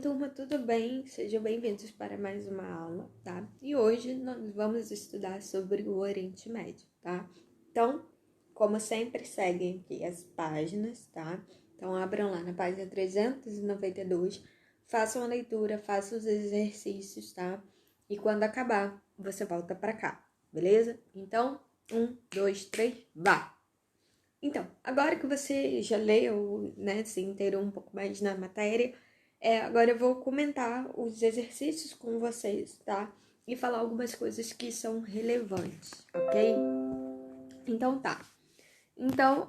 Turma, tudo bem? Sejam bem-vindos para mais uma aula, tá? E hoje nós vamos estudar sobre o Oriente Médio, tá? Então, como sempre, seguem aqui as páginas, tá? Então, abram lá na página 392, façam a leitura, façam os exercícios, tá? E quando acabar, você volta para cá, beleza? Então, 1, 2, 3, vá! Então, agora que você já leu, né, se inteirou um pouco mais na matéria, agora eu vou comentar os exercícios com vocês, tá? E falar algumas coisas que são relevantes, ok? Então tá. Então,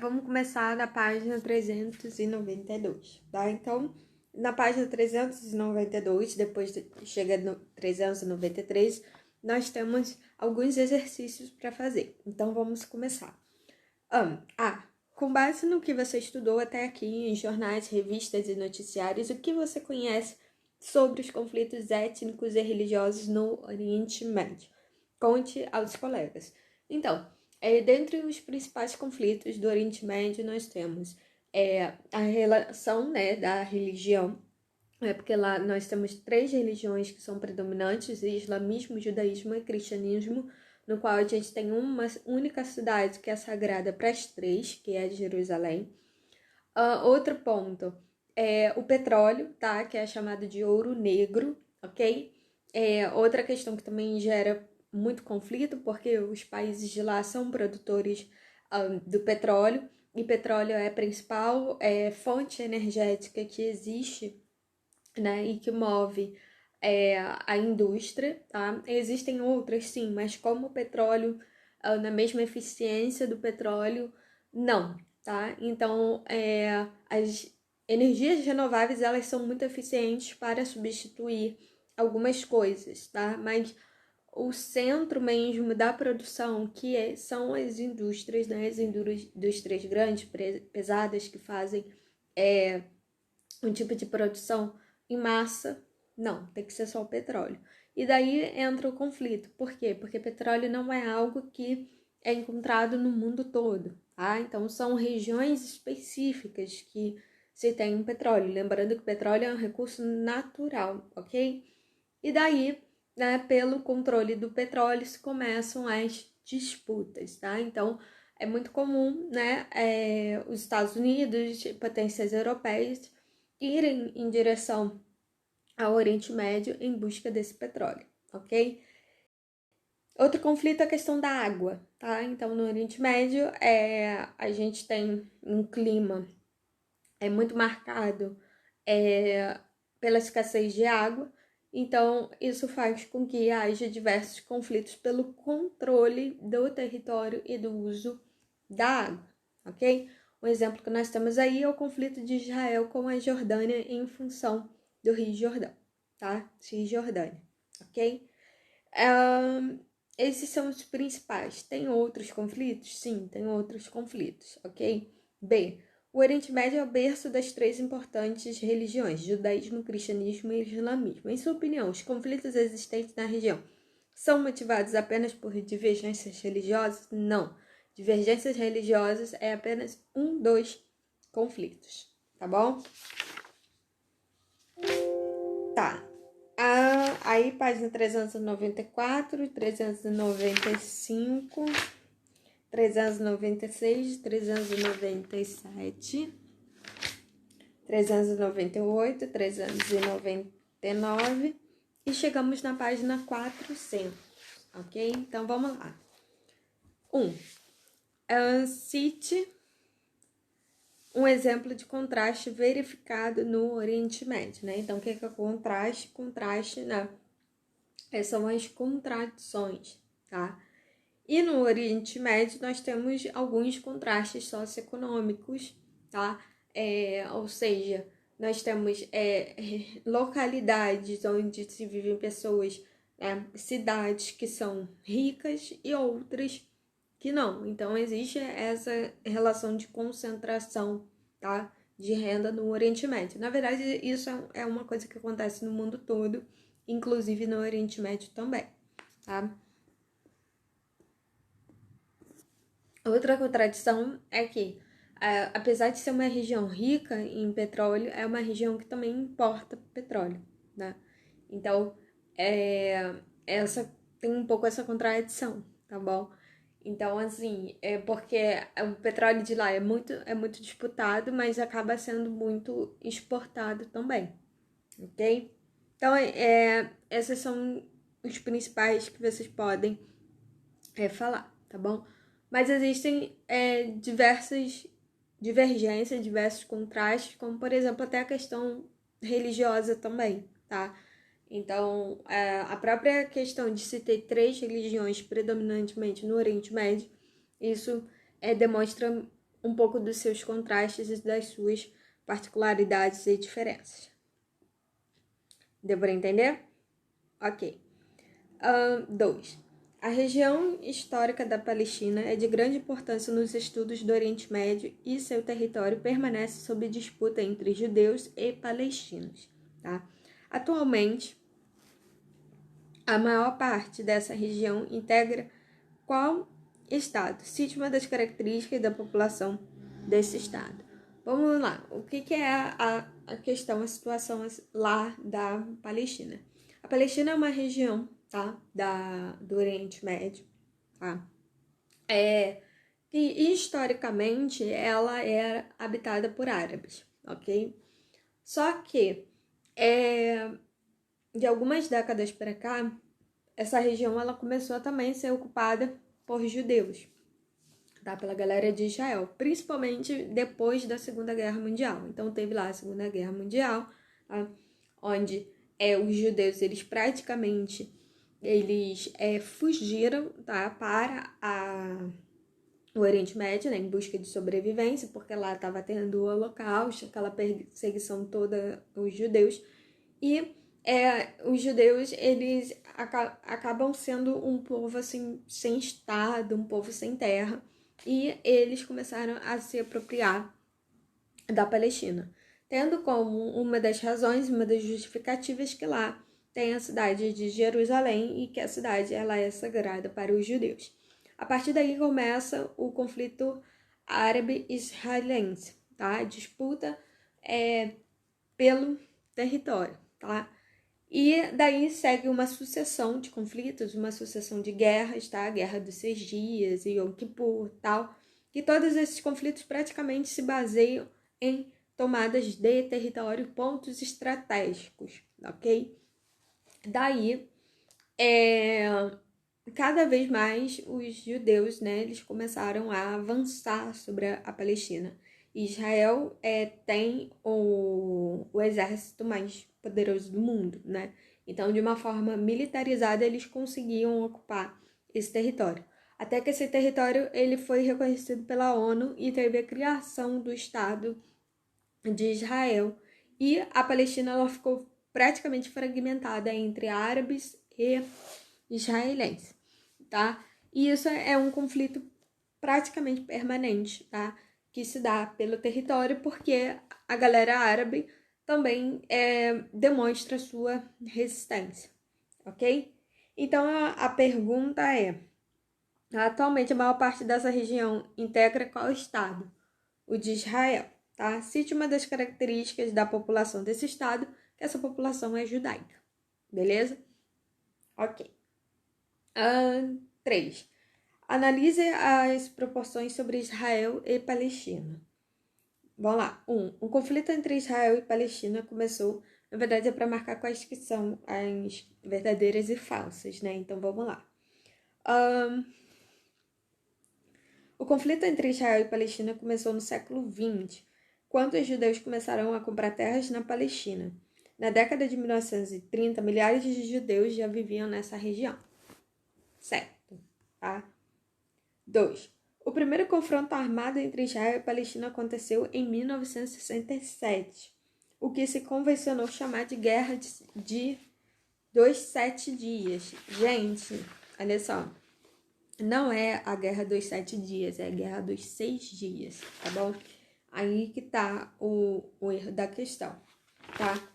vamos começar na página 392, tá? Então, na página 392, chega no 393, nós temos alguns exercícios para fazer. Então, vamos começar. Com base no que você estudou até aqui em jornais, revistas e noticiários, o que você conhece sobre os conflitos étnicos e religiosos no Oriente Médio? Conte aos colegas. Então, dentre os principais conflitos do Oriente Médio, nós temos a relação, né, da religião, porque lá nós temos 3 religiões que são predominantes: islamismo, judaísmo e cristianismo, no qual a gente tem uma única cidade que é sagrada para as 3, que é Jerusalém. Outro ponto é o petróleo, tá? Que é chamado de ouro negro, ok? Outra questão que também gera muito conflito, porque os países de lá são produtores do petróleo, e petróleo é a principal fonte energética que existe, né, e que move a indústria, tá? Existem outras, sim, mas como o petróleo, na mesma eficiência do petróleo, não, tá? Então, as energias renováveis, elas são muito eficientes para substituir algumas coisas, tá? Mas o centro mesmo da produção, são as indústrias, né? As indústrias grandes, pesadas, que fazem um tipo de produção em massa, não, tem que ser só o petróleo. E daí entra o conflito. Por quê? Porque petróleo não é algo que é encontrado no mundo todo, tá? Então são regiões específicas que se tem petróleo. Lembrando que o petróleo é um recurso natural, ok? E daí, né, pelo controle do petróleo, se começam as disputas, tá? Então, é muito comum, né, os Estados Unidos, potências europeias, irem em direção ao Oriente Médio em busca desse petróleo, ok? Outro conflito é a questão da água, tá? Então, no Oriente Médio, a gente tem um clima muito marcado pela escassez de água. Então, isso faz com que haja diversos conflitos pelo controle do território e do uso da água, ok? Um exemplo que nós temos aí é o conflito de Israel com a Jordânia em função do Rio Jordão, tá? Cisjordânia, ok? Esses são os principais. Tem outros conflitos? Sim, tem outros conflitos, ok? B. O Oriente Médio é o berço das 3 importantes religiões: judaísmo, cristianismo e islamismo. Em sua opinião, os conflitos existentes na região são motivados apenas por divergências religiosas? Não. Divergências religiosas é apenas um dos conflitos, tá bom? Tá. Aí, página 394, 395, 396, 397, 398, 399 e chegamos na página 400, ok? Então, vamos lá. 1. Cite um exemplo de contraste verificado no Oriente Médio, né? Então, o que é contraste? Contraste, né? São as contradições, tá? E no Oriente Médio nós temos alguns contrastes socioeconômicos, tá? Ou seja, nós temos localidades onde se vivem pessoas, cidades que são ricas e outras que não. Então, existe essa relação de concentração, tá, de renda no Oriente Médio. Na verdade, isso é uma coisa que acontece no mundo todo, inclusive no Oriente Médio também, tá? Outra contradição é que apesar de ser uma região rica em petróleo, é uma região que também importa petróleo, né? Então, essa tem um pouco essa contradição, tá bom? Então, assim, é porque o petróleo de lá é muito disputado, mas acaba sendo muito exportado também, ok? Então, esses são os principais que vocês podem falar, tá bom? Mas existem diversas divergências, diversos contrastes, como, por exemplo, até a questão religiosa também, tá? Então, a própria questão de se ter 3 religiões predominantemente no Oriente Médio, isso demonstra um pouco dos seus contrastes e das suas particularidades e diferenças. Deu para entender? Ok. 2. A região histórica da Palestina é de grande importância nos estudos do Oriente Médio e seu território permanece sob disputa entre judeus e palestinos. Tá? Atualmente, a maior parte dessa região integra qual estado? Cite uma das características da população desse estado. Vamos lá, o que é a questão, a situação lá da Palestina? A Palestina é uma região, tá, do Oriente Médio, tá? E historicamente ela era habitada por árabes, ok? Só que de algumas décadas para cá, essa região ela começou a também ser ocupada por judeus, tá? Pela galera de Israel, principalmente depois da Segunda Guerra Mundial. Então teve lá a Segunda Guerra Mundial, tá? Onde os judeus eles praticamente fugiram, tá? Para o Oriente Médio, né? Em busca de sobrevivência, porque lá estava tendo o Holocausto, aquela perseguição toda aos judeus. E os judeus, eles acabam sendo um povo, assim, sem estado, um povo sem terra. E eles começaram a se apropriar da Palestina. Tendo como uma das razões, uma das justificativas que lá tem a cidade de Jerusalém e que a cidade ela é sagrada para os judeus. A partir daí começa o conflito árabe-israelense, tá? A disputa pelo território, tá? E daí segue uma sucessão de conflitos, uma sucessão de guerras, tá? A Guerra dos 6 Dias e Yom Kippur, tal. E todos esses conflitos praticamente se baseiam em tomadas de território, pontos estratégicos, ok? Daí, cada vez mais os judeus, né, eles começaram a avançar sobre a Palestina. Israel tem o exército mais poderoso do mundo, né? Então, de uma forma militarizada, eles conseguiam ocupar esse território. Até que esse território ele foi reconhecido pela ONU e teve a criação do Estado de Israel. E a Palestina ela ficou praticamente fragmentada entre árabes e israelenses, tá? E isso é um conflito praticamente permanente, tá? Que se dá pelo território porque a galera árabe também demonstra sua resistência, ok? Então a pergunta é: atualmente a maior parte dessa região integra qual estado? O de Israel, tá? Cite uma das características da população desse estado, que essa população é judaica, beleza? Ok. 3. Analise as proporções sobre Israel e Palestina. Vamos lá. 1. O conflito entre Israel e Palestina começou, na verdade, é para marcar quais que são as verdadeiras e falsas, né? Então, vamos lá. O conflito entre Israel e Palestina começou no século XX, quando os judeus começaram a comprar terras na Palestina. Na década de 1930, milhares de judeus já viviam nessa região. Certo, tá? 2. O primeiro confronto armado entre Israel e Palestina aconteceu em 1967, o que se convencionou chamar de Guerra dos 7 Dias. Gente, olha só, não é a Guerra dos 7 Dias, é a Guerra dos 6 Dias, tá bom? Aí que tá o erro da questão, tá?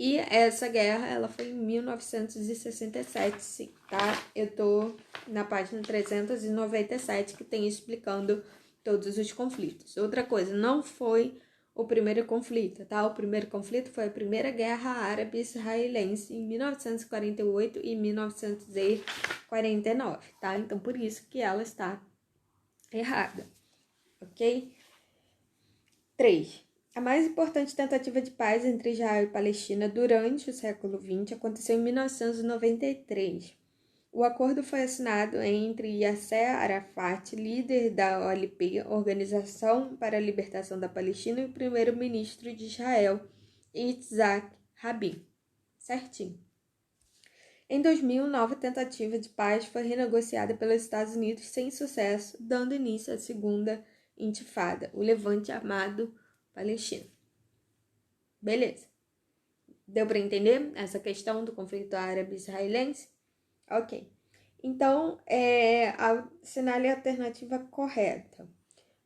E essa guerra, ela foi em 1967, sim, tá? Eu tô na página 397, que tem explicando todos os conflitos. Outra coisa, não foi o primeiro conflito, tá? O primeiro conflito foi a Primeira Guerra Árabe-Israelense em 1948 e 1949, tá? Então, por isso que ela está errada, ok? 3. A mais importante tentativa de paz entre Israel e Palestina durante o século XX aconteceu em 1993. O acordo foi assinado entre Yasser Arafat, líder da OLP, Organização para a Libertação da Palestina, e o primeiro-ministro de Israel, Yitzhak Rabin. Certinho. Em 2000, nova tentativa de paz foi renegociada pelos Estados Unidos sem sucesso, dando início à Segunda Intifada, o Levante Armado Palestino. Beleza. Deu para entender essa questão do conflito árabe-israelense? Ok. Então, assinale a alternativa correta.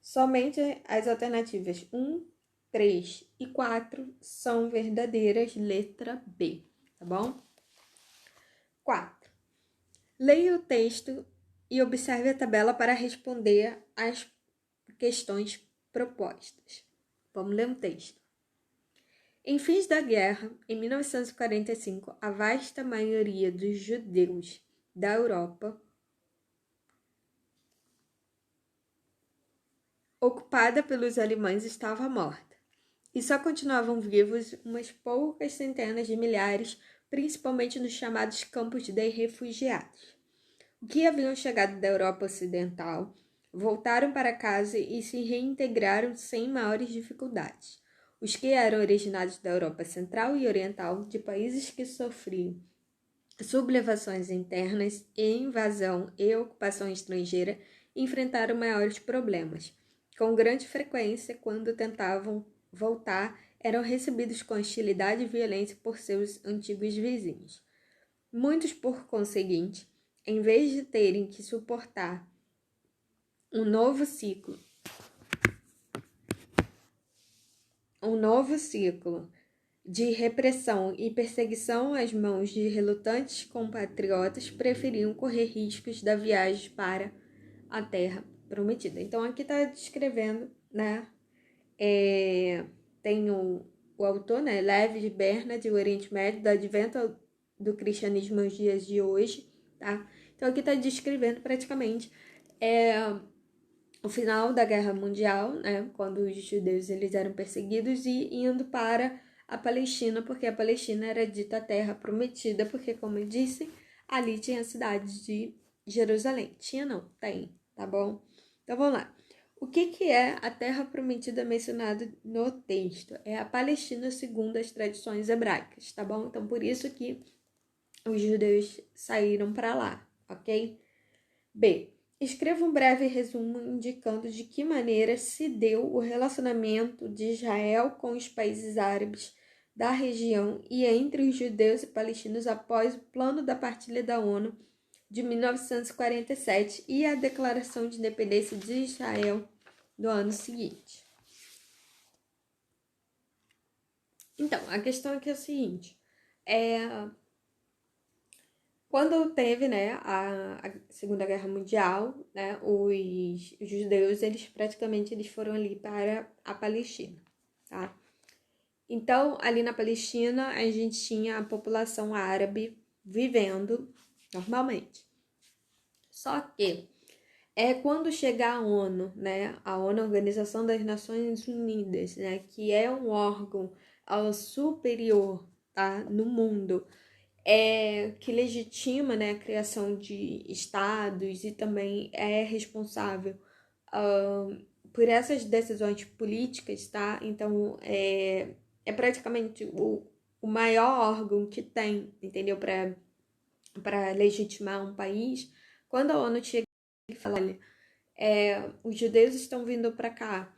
Somente as alternativas 1, 3 e 4 são verdadeiras, letra B, tá bom? 4. Leia o texto e observe a tabela para responder às questões propostas. Vamos ler um texto. Em fins da guerra, em 1945, a vasta maioria dos judeus da Europa ocupada pelos alemães estava morta, e só continuavam vivos umas poucas centenas de milhares, principalmente nos chamados campos de refugiados. Os que haviam chegado da Europa Ocidental voltaram para casa e se reintegraram sem maiores dificuldades. Os que eram originados da Europa Central e Oriental, de países que sofriam sublevações internas e invasão e ocupação estrangeira, enfrentaram maiores problemas. Com grande frequência, quando tentavam voltar, eram recebidos com hostilidade e violência por seus antigos vizinhos. Muitos, por conseguinte, em vez de terem que suportar um novo ciclo de repressão e perseguição às mãos de relutantes compatriotas, preferiam correr riscos da viagem para a Terra Prometida. Então, aqui está descrevendo, né? Tem o autor, né? Levi Bernard, o Oriente Médio, do advento do cristianismo nos dias de hoje, tá? Então, aqui está descrevendo praticamente o final da Guerra Mundial, né, quando os judeus eles eram perseguidos e indo para a Palestina, porque a Palestina era dita a terra prometida, porque, como eu disse, ali tinha a cidade de Jerusalém. Tinha não, tem, tá bom? Então, vamos lá. O que é a terra prometida mencionada no texto? É a Palestina segundo as tradições hebraicas, tá bom? Então, por isso que os judeus saíram para lá, ok? B. Escreva um breve resumo indicando de que maneira se deu o relacionamento de Israel com os países árabes da região e entre os judeus e palestinos após o Plano da Partilha da ONU de 1947 e a Declaração de Independência de Israel do ano seguinte. Então, a questão aqui é a seguinte, quando teve, né, a Segunda Guerra Mundial, né, os judeus, eles foram ali para a Palestina, tá? Então, ali na Palestina, a gente tinha a população árabe vivendo normalmente. Só que, quando chega a ONU, né, a ONU, Organização das Nações Unidas, né, que é um órgão superior, tá, no mundo, que legitima, né, a criação de estados e também é responsável por essas decisões políticas, tá? Então, é praticamente o maior órgão que tem, entendeu? Para legitimar um país. Quando a ONU chega e fala, olha, os judeus estão vindo para cá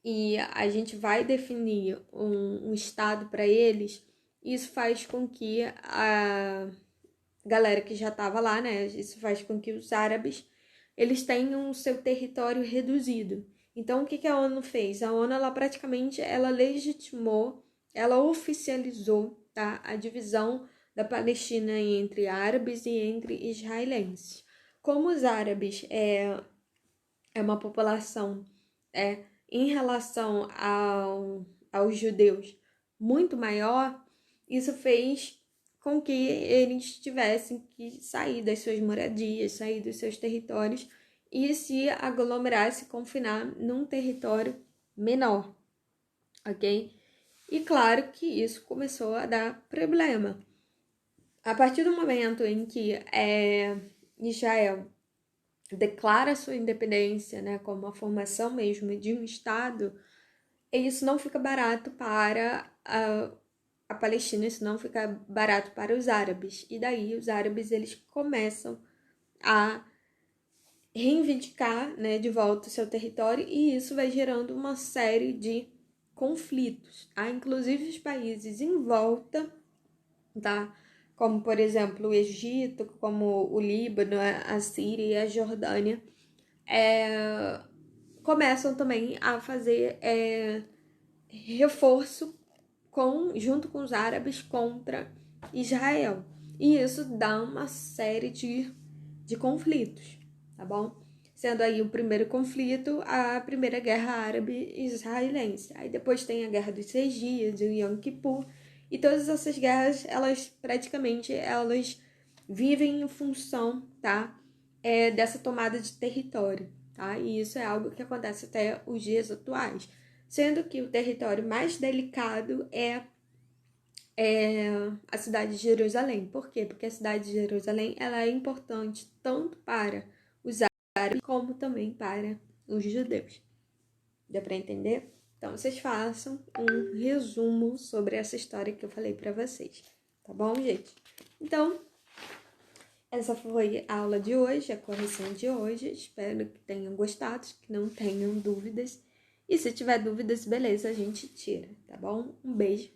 e a gente vai definir um estado para eles, isso faz com que a galera que já estava lá, né? Isso faz com que os árabes eles tenham seu território reduzido. Então, o que a ONU fez? A ONU, ela praticamente, ela legitimou, ela oficializou, tá? A divisão da Palestina entre árabes e entre israelenses. Como os árabes é uma população em relação aos judeus muito maior, isso fez com que eles tivessem que sair das suas moradias, sair dos seus territórios e se aglomerar, se confinar num território menor, ok? E claro que isso começou a dar problema. A partir do momento em que Israel declara sua independência, né, como a formação mesmo de um Estado, isso não fica barato para a Palestina, isso não fica barato para os árabes. E daí os árabes eles começam a reivindicar, né, de volta o seu território, e isso vai gerando uma série de conflitos, tá? Inclusive os países em volta, tá? Como, por exemplo, o Egito, como o Líbano, a Síria e a Jordânia, começam também a fazer reforço junto com os árabes contra Israel. E isso dá uma série de conflitos, tá bom? Sendo aí o primeiro conflito a primeira guerra árabe-israelense. Aí depois tem a guerra dos 6 dias, o Yom Kippur. E todas essas guerras, elas vivem em função, tá? Dessa tomada de território, tá? E isso é algo que acontece até os dias atuais. Sendo que o território mais delicado é a cidade de Jerusalém. Por quê? Porque a cidade de Jerusalém ela é importante tanto para os árabes como também para os judeus. Deu para entender? Então, vocês façam um resumo sobre essa história que eu falei para vocês. Tá bom, gente? Então, essa foi a aula de hoje, a correção de hoje. Espero que tenham gostado, que não tenham dúvidas. E se tiver dúvidas, beleza, a gente tira, tá bom? Um beijo